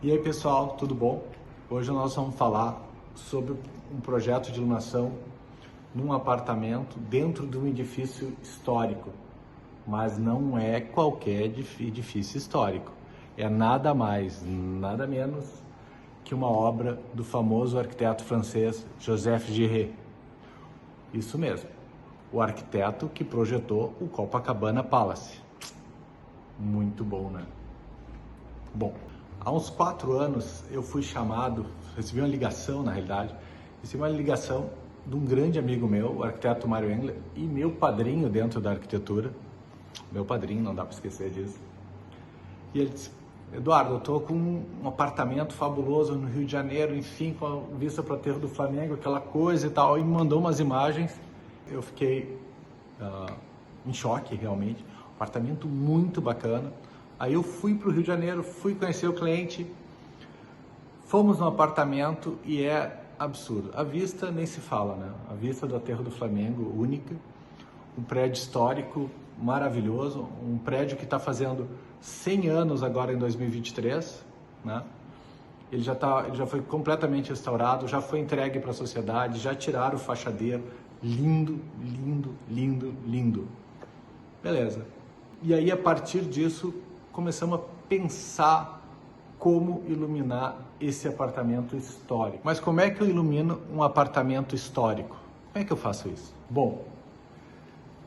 E aí pessoal, tudo bom? Hoje nós vamos falar sobre um projeto de iluminação num apartamento dentro de um edifício histórico, mas não é qualquer edifício histórico, é nada mais, nada menos que uma obra do famoso arquiteto francês Joseph Giré. Isso mesmo, o arquiteto que projetou o Copacabana Palace. Muito bom, né? Bom, há uns 4 anos eu fui chamado, recebi uma ligação na realidade, recebi uma ligação de um grande amigo meu, o arquiteto Mário Engler, e meu padrinho dentro da arquitetura, meu padrinho, não dá para esquecer disso. E ele disse: Eduardo, eu estou com um apartamento fabuloso no Rio de Janeiro, enfim, com a vista para o Aterro do Flamengo, aquela coisa e tal, e me mandou umas imagens. Eu fiquei em choque realmente, apartamento muito bacana. Aí eu fui para o Rio de Janeiro, fui conhecer o cliente, fomos no apartamento e é absurdo. A vista nem se fala, né? A vista do Aterro do Flamengo, única, um prédio histórico maravilhoso, um prédio que está fazendo 100 anos agora em 2023, né? Ele já foi completamente restaurado, já foi entregue para a sociedade, já tiraram o fachadeiro, lindo, lindo, lindo, lindo. Beleza. E aí a partir disso começamos a pensar como iluminar esse apartamento histórico. Mas como é que eu ilumino um apartamento histórico? Como é que eu faço isso? Bom,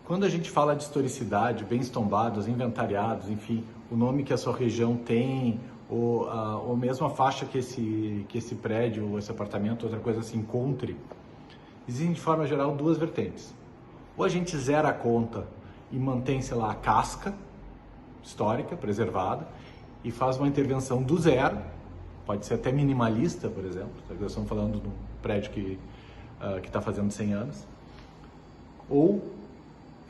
quando a gente fala de historicidade, bens tombados, inventariados, enfim, o nome que a sua região tem, ou mesmo a faixa que esse prédio, ou esse apartamento, outra coisa se encontre, existem de forma geral 2 vertentes. Ou a gente zera a conta e mantém, sei lá, a casca histórica, preservada, e faz uma intervenção do zero, pode ser até minimalista, por exemplo, nós estamos falando de um prédio que está fazendo 100 anos, ou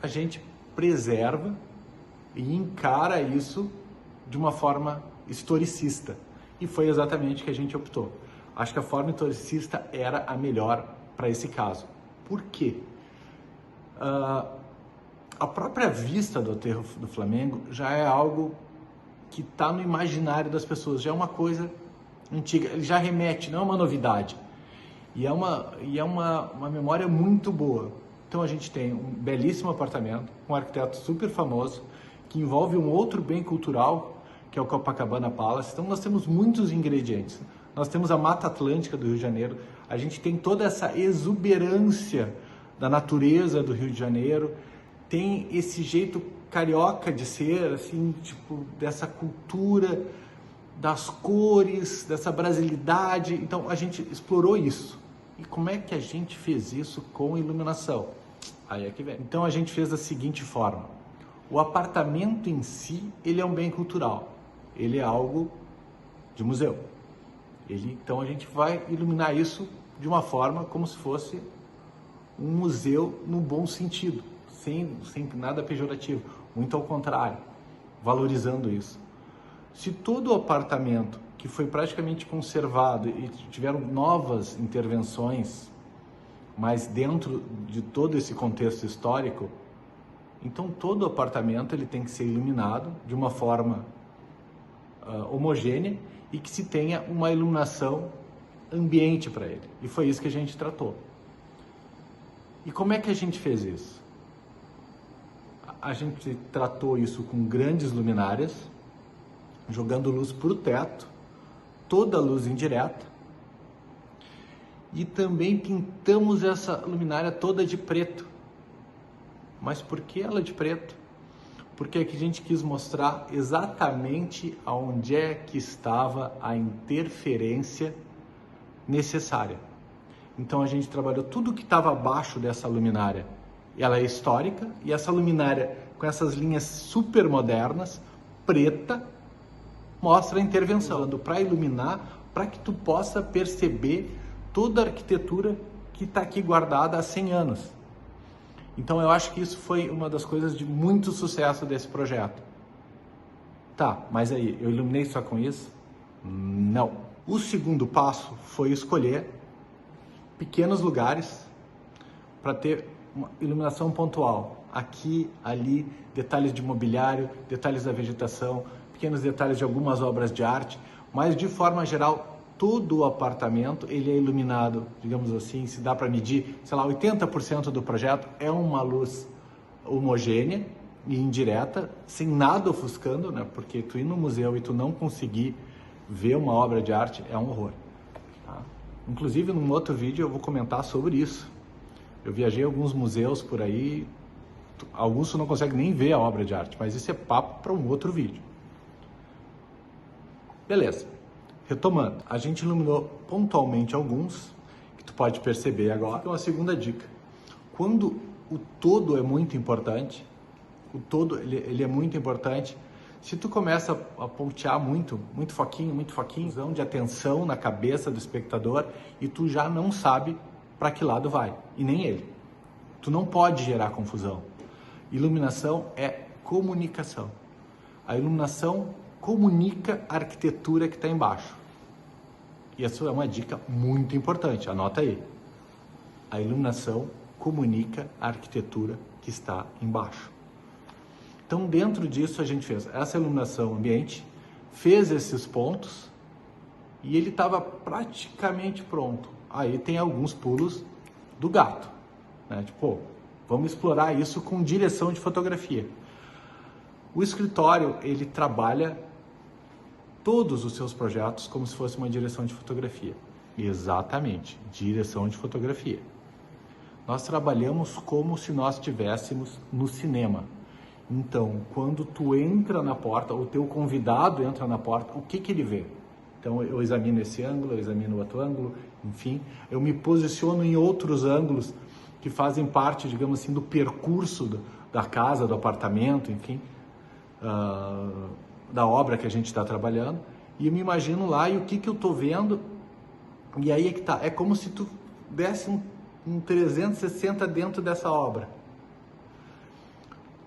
a gente preserva e encara isso de uma forma historicista, e foi exatamente o que a gente optou. Acho que a forma historicista era a melhor para esse caso. Por quê? A própria vista do Aterro do Flamengo já é algo que está no imaginário das pessoas, já é uma coisa antiga, ele já remete, não é uma novidade. E é uma memória muito boa. Então a gente tem um belíssimo apartamento, um arquiteto super famoso, que envolve um outro bem cultural, que é o Copacabana Palace. Então nós temos muitos ingredientes. Nós temos a Mata Atlântica do Rio de Janeiro, a gente tem toda essa exuberância da natureza do Rio de Janeiro, tem esse jeito carioca de ser, assim, tipo, dessa cultura, das cores, dessa brasilidade. Então a gente explorou isso. E como é que a gente fez isso com iluminação? Aí é que vem. Então a gente fez da seguinte forma: o apartamento em si, ele é um bem cultural, ele é algo de museu. Então a gente vai iluminar isso de uma forma como se fosse um museu no bom sentido, sem nada pejorativo, muito ao contrário, valorizando isso. Se todo o apartamento que foi praticamente conservado e tiveram novas intervenções, mas dentro de todo esse contexto histórico, então todo o apartamento ele tem que ser iluminado de uma forma homogênea e que se tenha uma iluminação ambiente para ele. E foi isso que a gente tratou. E como é que a gente fez isso? A gente tratou isso com grandes luminárias, jogando luz para o teto, toda a luz indireta, e também pintamos essa luminária toda de preto. Mas por que ela de preto? Porque aqui a gente quis mostrar exatamente aonde é que estava a interferência necessária. Então a gente trabalhou tudo que estava abaixo dessa luminária. Ela é histórica, e essa luminária com essas linhas super modernas, preta, mostra a intervenção, usando para iluminar, para que tu possa perceber toda a arquitetura que está aqui guardada há 100 anos. Então eu acho que isso foi uma das coisas de muito sucesso desse projeto. Tá, mas aí, eu iluminei só com isso? Não. O segundo passo foi escolher pequenos lugares para ter uma iluminação pontual. Aqui, ali, detalhes de mobiliário, detalhes da vegetação, pequenos detalhes de algumas obras de arte, Mas de forma geral, todo o apartamento ele é iluminado, digamos assim, se dá para medir, sei lá, 80% do projeto é uma luz homogênea e indireta, sem nada ofuscando, né? Porque tu ir no museu e tu não conseguir ver uma obra de arte é um horror. Tá? Inclusive, num outro vídeo eu vou comentar sobre isso. Eu viajei a alguns museus por aí, alguns tu não consegue nem ver a obra de arte, mas isso é papo para um outro vídeo. Beleza. Retomando, a gente iluminou pontualmente alguns, que tu pode perceber agora. Então, a segunda dica. Quando o todo é muito importante, o todo ele é muito importante, se tu começa a pontear muito foquinho, visão de atenção na cabeça do espectador e tu já não sabe para que lado vai, e nem ele. Tu não pode gerar confusão. Iluminação é comunicação. A iluminação comunica a arquitetura que está embaixo. E essa é uma dica muito importante, anota aí. A iluminação comunica a arquitetura que está embaixo. Então, dentro disso, a gente fez essa iluminação ambiente, fez esses pontos e ele estava praticamente pronto. Aí tem alguns pulos do gato, né? Tipo, vamos explorar isso com direção de fotografia. O escritório, ele trabalha todos os seus projetos como se fosse uma direção de fotografia. Exatamente, direção de fotografia. Nós trabalhamos como se nós estivéssemos no cinema. Então, quando tu entra na porta, o teu convidado entra na porta, o que ele vê? Então, eu examino esse ângulo, eu examino o outro ângulo, enfim, eu me posiciono em outros ângulos que fazem parte, digamos assim, do percurso da casa, do apartamento, enfim, da obra que a gente está trabalhando, e eu me imagino lá e o que eu estou vendo, e aí é que tá, é como se tu desse um 360 dentro dessa obra.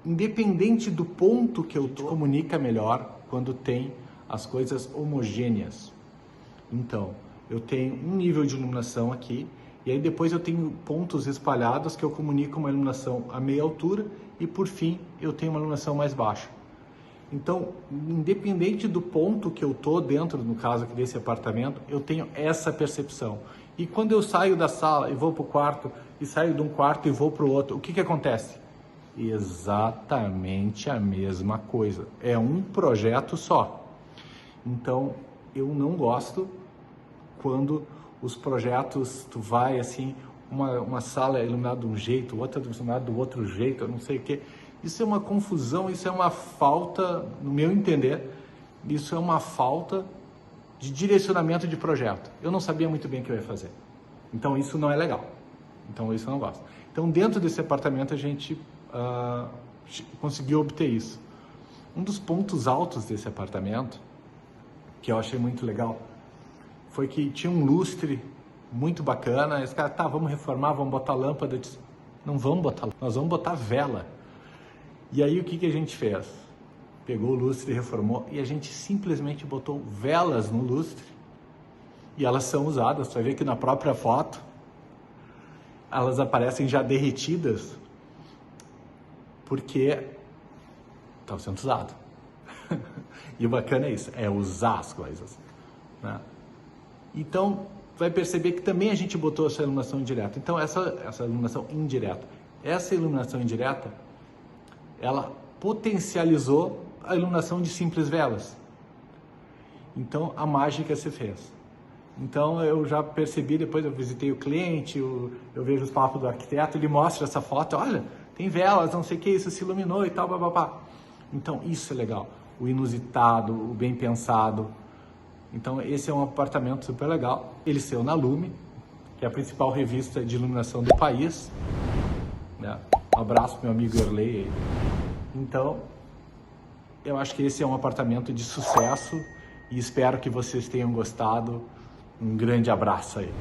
Independente do ponto que eu tô, comunica melhor quando tem as coisas homogêneas. Então, eu tenho um nível de iluminação aqui, e aí depois eu tenho pontos espalhados que eu comunico uma iluminação a meia altura, e por fim eu tenho uma iluminação mais baixa. Então, independente do ponto que eu tô dentro, no caso aqui desse apartamento, eu tenho essa percepção. E quando eu saio da sala e vou para o quarto, e saio de um quarto e vou para o outro, o que acontece? Exatamente a mesma coisa. É um projeto só. Então, eu não gosto quando os projetos, tu vai assim, uma sala é iluminada de um jeito, outra é iluminada do outro jeito, eu não sei o quê. Isso é uma confusão, isso é uma falta, no meu entender, isso é uma falta de direcionamento de projeto. Eu não sabia muito bem o que eu ia fazer. Então, isso não é legal. Então, isso eu não gosto. Então, dentro desse apartamento, a gente conseguiu obter isso. Um dos pontos altos desse apartamento, que eu achei muito legal, foi que tinha um lustre muito bacana. Esse cara, tá, vamos reformar, vamos botar lâmpada. Eu disse, não vamos botar, nós vamos botar vela. E aí o que a gente fez? Pegou o lustre, reformou e a gente simplesmente botou velas no lustre. E elas são usadas, você vai ver que na própria foto elas aparecem já derretidas, porque estão sendo usado. E o bacana é isso, é usar as coisas, né? Então, vai perceber que também a gente botou essa iluminação indireta. Então, essa iluminação indireta. Essa iluminação indireta, ela potencializou a iluminação de simples velas. Então, a mágica se fez. Então, eu já percebi, depois eu visitei o cliente, eu vejo os papos do arquiteto, ele mostra essa foto, olha, tem velas, não sei o que, isso se iluminou e tal, bababá. Então, isso é legal. O inusitado, o bem pensado. Então, esse é um apartamento super legal. Ele saiu na Lume, que é a principal revista de iluminação do país. Né? Um abraço para meu amigo Erley. Então, eu acho que esse é um apartamento de sucesso e espero que vocês tenham gostado. Um grande abraço aí.